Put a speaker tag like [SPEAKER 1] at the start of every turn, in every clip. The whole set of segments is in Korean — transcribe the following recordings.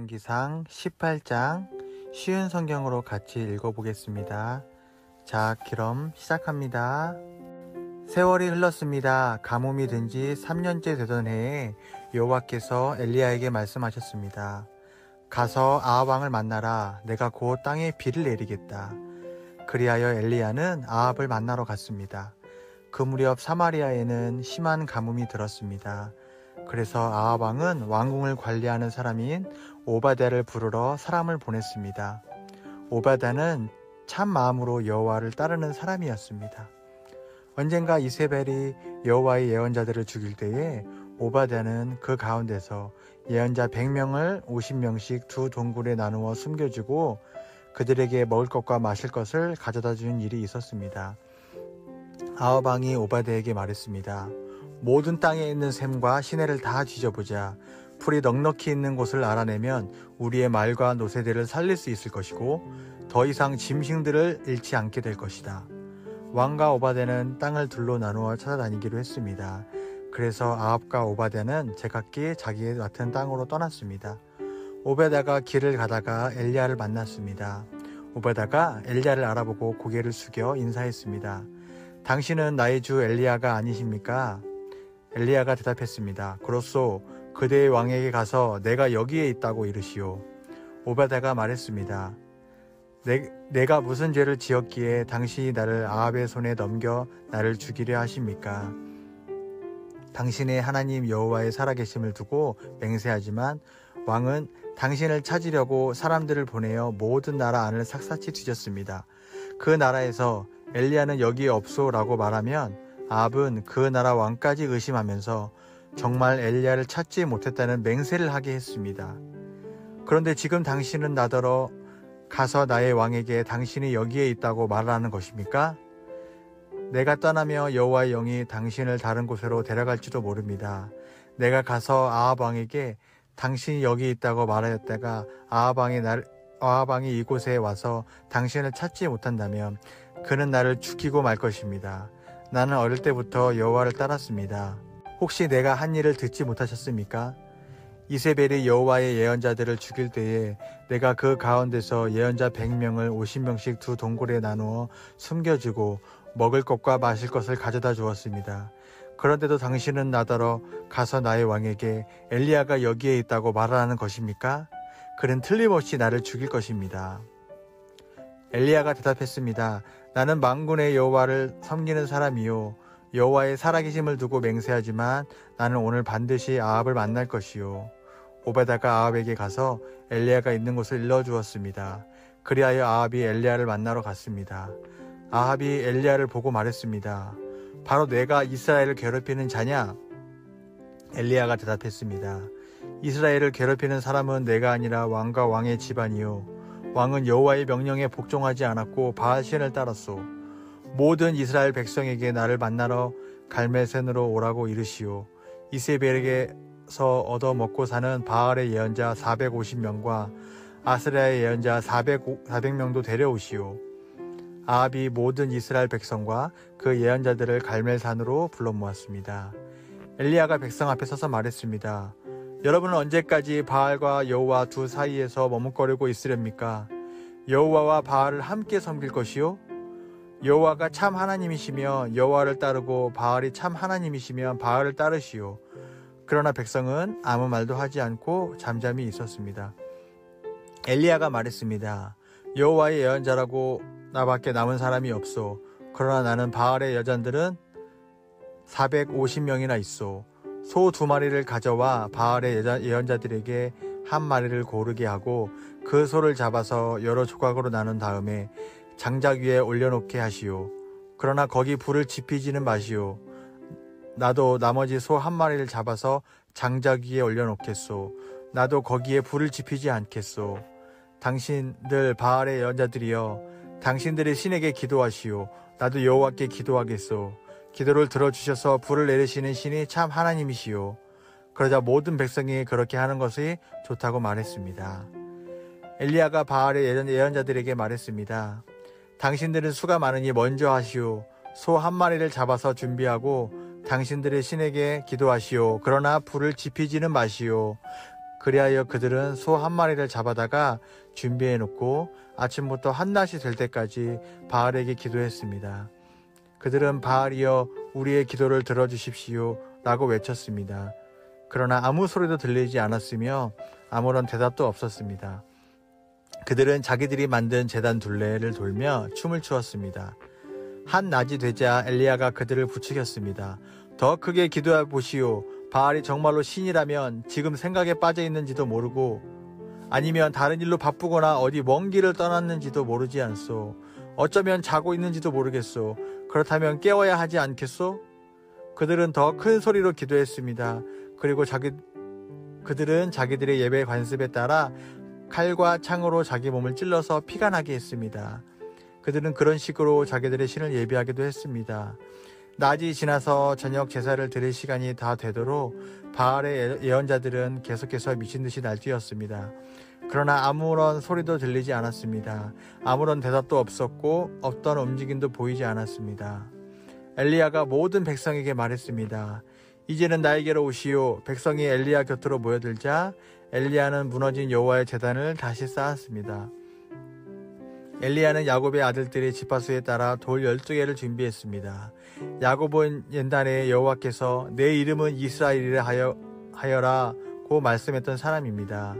[SPEAKER 1] 열왕기상 18장 쉬운 성경으로 같이 읽어보겠습니다. 자, 그럼 시작합니다. 세월이 흘렀습니다. 가뭄이 든 지 3년째 되던 해에 여호와께서 엘리야에게 말씀하셨습니다. 가서 아합 왕을 만나라. 내가 곧 땅에 비를 내리겠다. 그리하여 엘리야는 아합을 만나러 갔습니다. 그 무렵 사마리아에는 심한 가뭄이 들었습니다. 그래서 아합 왕은 왕궁을 관리하는 사람인 오바댜를 부르러 사람을 보냈습니다. 오바댜는 참 마음으로 여호와를 따르는 사람이었습니다. 언젠가 이세벨이 여호와의 예언자들을 죽일 때에 오바댜는 그 가운데서 예언자 100명을 50명씩 두 동굴에 나누어 숨겨주고 그들에게 먹을 것과 마실 것을 가져다 준 일이 있었습니다. 아합 왕이 오바댜에게 말했습니다. 모든 땅에 있는 샘과 시내를 다 뒤져보자. 풀이 넉넉히 있는 곳을 알아내면 우리의 말과 노새들을 살릴 수 있을 것이고 더 이상 짐승들을 잃지 않게 될 것이다. 왕과 오바댜는 땅을 둘로 나누어 찾아다니기로 했습니다. 그래서 아합과 오바댜는 제각기 자기의 맡은 땅으로 떠났습니다. 오바댜가 길을 가다가 엘리야를 만났습니다. 오바댜가 엘리야를 알아보고 고개를 숙여 인사했습니다. 당신은 나의 주 엘리야가 아니십니까? 엘리야가 대답했습니다. 그렇소. 그대의 왕에게 가서 내가 여기에 있다고 이르시오. 오바댜가 말했습니다. 내가 무슨 죄를 지었기에 당신이 나를 아합의 손에 넘겨 나를 죽이려 하십니까? 당신의 하나님 여호와의 살아계심을 두고 맹세하지만 왕은 당신을 찾으려고 사람들을 보내어 모든 나라 안을 샅샅이 뒤졌습니다. 그 나라에서 엘리야는 여기에 없소라고 말하면 아합은 그 나라 왕까지 의심하면서 정말 엘리야를 찾지 못했다는 맹세를 하게 했습니다. 그런데 지금 당신은 나더러 가서 나의 왕에게 당신이 여기에 있다고 말하는 것입니까? 내가 떠나며 여호와의 영이 당신을 다른 곳으로 데려갈지도 모릅니다. 내가 가서 아합 왕에게 당신이 여기 있다고 말하였다가 아합 왕이 이곳에 와서 당신을 찾지 못한다면 그는 나를 죽이고 말 것입니다. 나는 어릴 때부터 여호와를 따랐습니다. 혹시 내가 한 일을 듣지 못하셨습니까? 이세벨이 여호와의 예언자들을 죽일 때에 내가 그 가운데서 예언자 100명을 50명씩 두 동굴에 나누어 숨겨주고 먹을 것과 마실 것을 가져다 주었습니다. 그런데도 당신은 나더러 가서 나의 왕에게 엘리야가 여기에 있다고 말하는 것입니까? 그는 틀림없이 나를 죽일 것입니다. 엘리야가 대답했습니다. 나는 만군의 여호와를 섬기는 사람이요 여호와의 살아계심을 두고 맹세하지만 나는 오늘 반드시 아합을 만날 것이요. 오바댜가 아합에게 가서 엘리야가 있는 곳을 일러주었습니다. 그리하여 아합이 엘리야를 만나러 갔습니다. 아합이 엘리야를 보고 말했습니다. 바로 내가 이스라엘을 괴롭히는 자냐? 엘리야가 대답했습니다. 이스라엘을 괴롭히는 사람은 내가 아니라 왕과 왕의 집안이요 왕은 여호와의 명령에 복종하지 않았고 바알신을 따랐소. 모든 이스라엘 백성에게 나를 만나러 갈멜산으로 오라고 이르시오. 이세벨에게서 얻어먹고 사는 바알의 예언자 450명과 아스라의 예언자 400명도 데려오시오. 아합이 모든 이스라엘 백성과 그 예언자들을 갈멜산으로 불러 모았습니다. 엘리야가 백성 앞에 서서 말했습니다. 여러분은 언제까지 바알과 여호와 두 사이에서 머뭇거리고 있으렵니까? 여호와와 바알을 함께 섬길 것이요? 여호와가 참 하나님이시며 여호와를 따르고 바알이 참 하나님이시면 바알을 따르시오. 그러나 백성은 아무 말도 하지 않고 잠잠히 있었습니다. 엘리야가 말했습니다. 여호와의 예언자라고 나밖에 남은 사람이 없소. 그러나 나는 바알의 여잔들은 450명이나 있소. 소 2마리를 가져와 바알의 예언자들에게 한 마리를 고르게 하고 그 소를 잡아서 여러 조각으로 나눈 다음에 장작 위에 올려놓게 하시오. 그러나 거기 불을 지피지는 마시오. 나도 나머지 소 1마리를 잡아서 장작 위에 올려놓겠소. 나도 거기에 불을 지피지 않겠소. 당신들 바알의 예언자들이여, 당신들의 신에게 기도하시오. 나도 여호와께 기도하겠소. 기도를 들어주셔서 불을 내리시는 신이 참 하나님이시오. 그러자 모든 백성이 그렇게 하는 것이 좋다고 말했습니다. 엘리야가 바알의 예언자들에게 말했습니다. 당신들은 수가 많으니 먼저 하시오. 소 1마리를 잡아서 준비하고 당신들의 신에게 기도하시오. 그러나 불을 지피지는 마시오. 그리하여 그들은 소 한 마리를 잡아다가 준비해 놓고 아침부터 한낮이 될 때까지 바알에게 기도했습니다. 그들은 바알이여 우리의 기도를 들어주십시오 라고 외쳤습니다. 그러나 아무 소리도 들리지 않았으며 아무런 대답도 없었습니다. 그들은 자기들이 만든 제단 둘레를 돌며 춤을 추었습니다. 한낮이 되자 엘리야가 그들을 부추겼습니다. 더 크게 기도해 보시오. 바알이 정말로 신이라면 지금 생각에 빠져 있는지도 모르고 아니면 다른 일로 바쁘거나 어디 먼 길을 떠났는지도 모르지 않소. 어쩌면 자고 있는지도 모르겠소. 그렇다면 깨워야 하지 않겠소? 그들은 더 큰 소리로 기도했습니다. 그리고 그들은 자기들의 예배 관습에 따라 칼과 창으로 자기 몸을 찔러서 피가 나게 했습니다. 그들은 그런 식으로 자기들의 신을 예비하기도 했습니다. 낮이 지나서 저녁 제사를 드릴 시간이 다 되도록 바알의 예언자들은 계속해서 미친 듯이 날뛰었습니다. 그러나 아무런 소리도 들리지 않았습니다. 아무런 대답도 없었고 어떤 움직임도 보이지 않았습니다. 엘리야가 모든 백성에게 말했습니다. 이제는 나에게로 오시오. 백성이 엘리야 곁으로 모여들자 엘리야는 무너진 여호와의 제단을 다시 쌓았습니다. 엘리야는 야곱의 아들들의 지파수에 따라 돌 12개를 준비했습니다. 야곱은 옛날에 여호와께서 내 이름은 이스라엘이라 하여라고 말씀했던 사람입니다.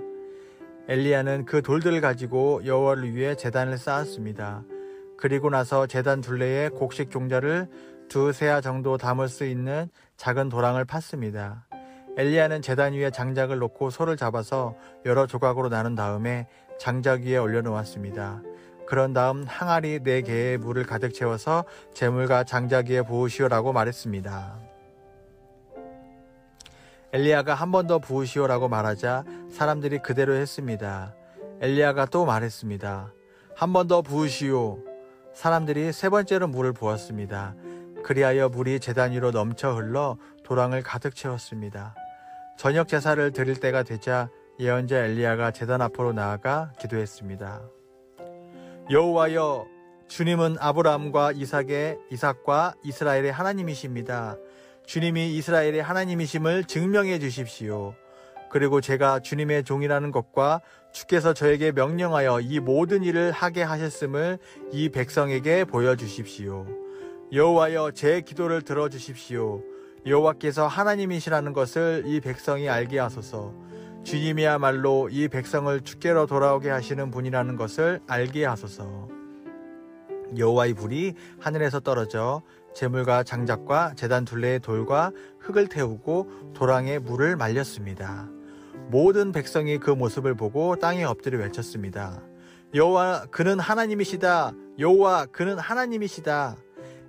[SPEAKER 1] 엘리야는 그 돌들을 가지고 여호와를 위해 제단을 쌓았습니다. 그리고 나서 제단 둘레에 곡식 종자를 2세아 정도 담을 수 있는 작은 도랑을 팠습니다. 엘리야는 제단 위에 장작을 놓고 소를 잡아서 여러 조각으로 나눈 다음에 장작 위에 올려놓았습니다. 그런 다음 항아리 4개의 물을 가득 채워서 재물과 장작 위에 부으시오라고 말했습니다. 엘리야가 한 번 더 부으시오라고 말하자 사람들이 그대로 했습니다. 엘리야가 또 말했습니다. 한 번 더 부으시오. 사람들이 3번째로 물을 부었습니다. 그리하여 물이 제단 위로 넘쳐 흘러 도랑을 가득 채웠습니다. 저녁 제사를 드릴 때가 되자 예언자 엘리야가 제단 앞으로 나아가 기도했습니다. 여호와여, 주님은 아브라함과 이삭과 이스라엘의 하나님이십니다. 주님이 이스라엘의 하나님이심을 증명해 주십시오. 그리고 제가 주님의 종이라는 것과 주께서 저에게 명령하여 이 모든 일을 하게 하셨음을 이 백성에게 보여주십시오. 여호와여, 제 기도를 들어주십시오. 여호와께서 하나님이시라는 것을 이 백성이 알게 하소서. 주님이야말로 이 백성을 주께로 돌아오게 하시는 분이라는 것을 알게 하소서. 여호와의 불이 하늘에서 떨어져 재물과 장작과 제단 둘레의 돌과 흙을 태우고 도랑에 물을 말렸습니다. 모든 백성이 그 모습을 보고 땅에 엎드려 외쳤습니다. 여호와, 그는 하나님이시다. 여호와, 그는 하나님이시다.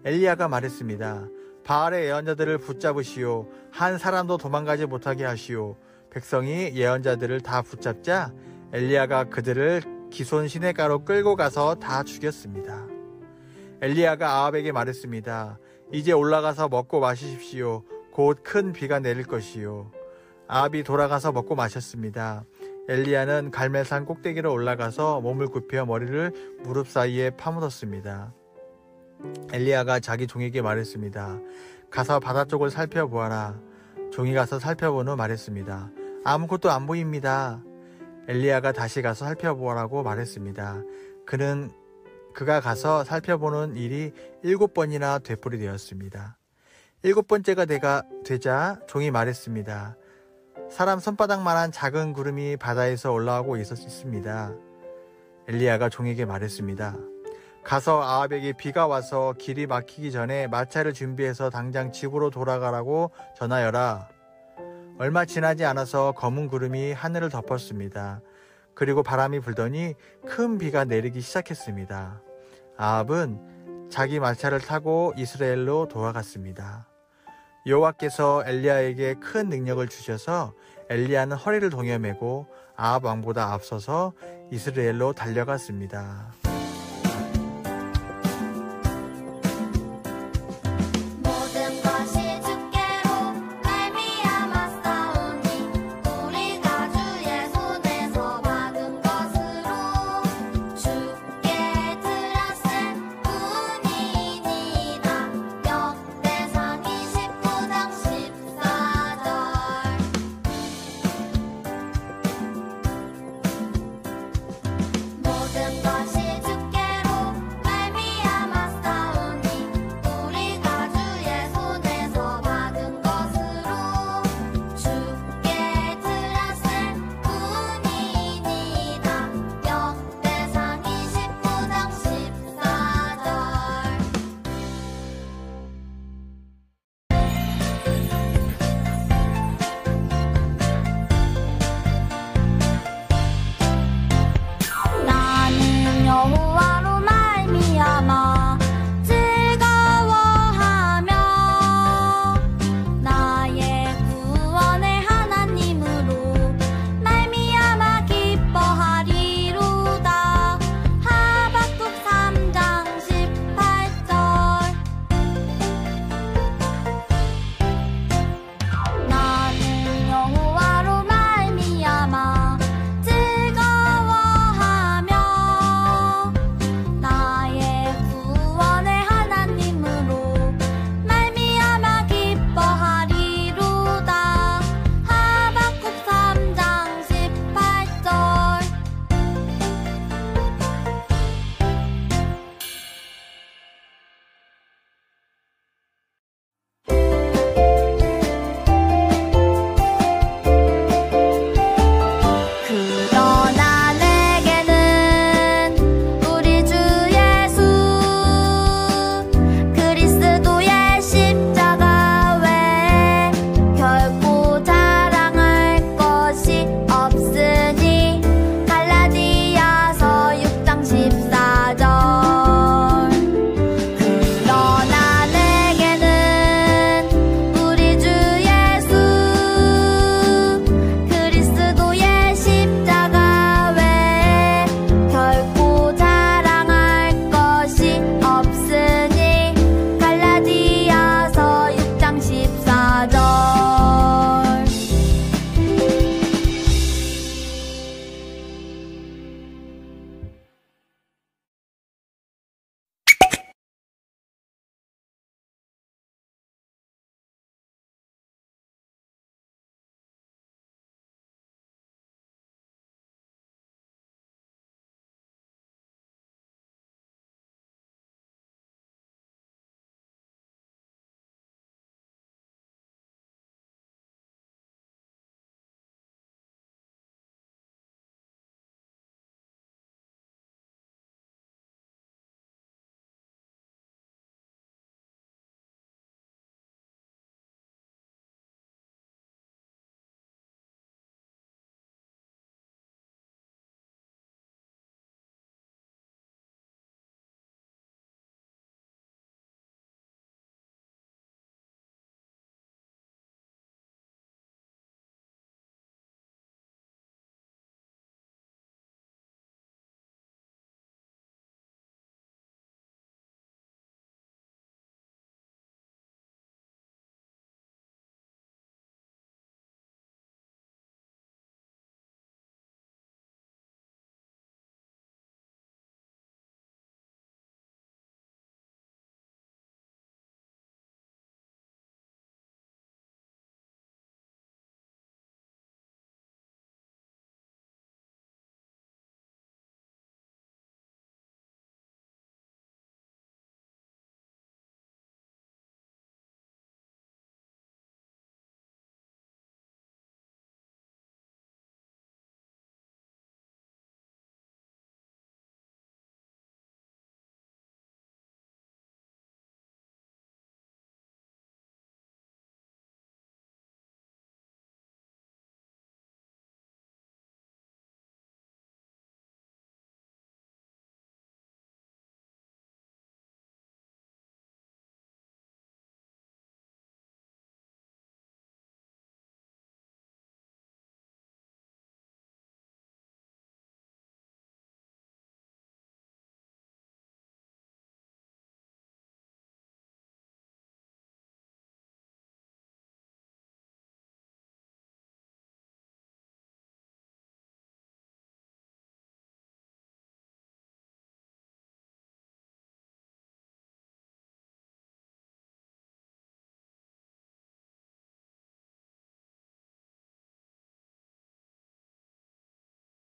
[SPEAKER 1] 엘리야가 말했습니다. 바알의 예언자들을 붙잡으시오. 한 사람도 도망가지 못하게 하시오. 백성이 예언자들을 다 붙잡자 엘리야가 그들을 기손 시내가로 끌고 가서 다 죽였습니다. 엘리야가 아합에게 말했습니다. 이제 올라가서 먹고 마시십시오. 곧 큰 비가 내릴 것이요. 아합이 돌아가서 먹고 마셨습니다. 엘리야는 갈멜산 꼭대기로 올라가서 몸을 굽혀 머리를 무릎 사이에 파묻었습니다. 엘리야가 자기 종에게 말했습니다. 가서 바다 쪽을 살펴보아라. 종이 가서 살펴본 후 말했습니다. 아무것도 안 보입니다. 엘리야가 다시 가서 살펴보라고 말했습니다. 그가 가서 살펴보는 일이 7번이나 되풀이되었습니다. 7번째가 되자 종이 말했습니다. 사람 손바닥만한 작은 구름이 바다에서 올라오고 있습니다. 엘리야가 종에게 말했습니다. 가서 아합에게 비가 와서 길이 막히기 전에 마차를 준비해서 당장 집으로 돌아가라고 전하여라. 얼마 지나지 않아서 검은 구름이 하늘을 덮었습니다. 그리고 바람이 불더니 큰 비가 내리기 시작했습니다. 아합은 자기 마차를 타고 이스라엘로 돌아갔습니다. 여호와께서 엘리야에게 큰 능력을 주셔서 엘리야는 허리를 동여매고 아합 왕보다 앞서서 이스라엘로 달려갔습니다.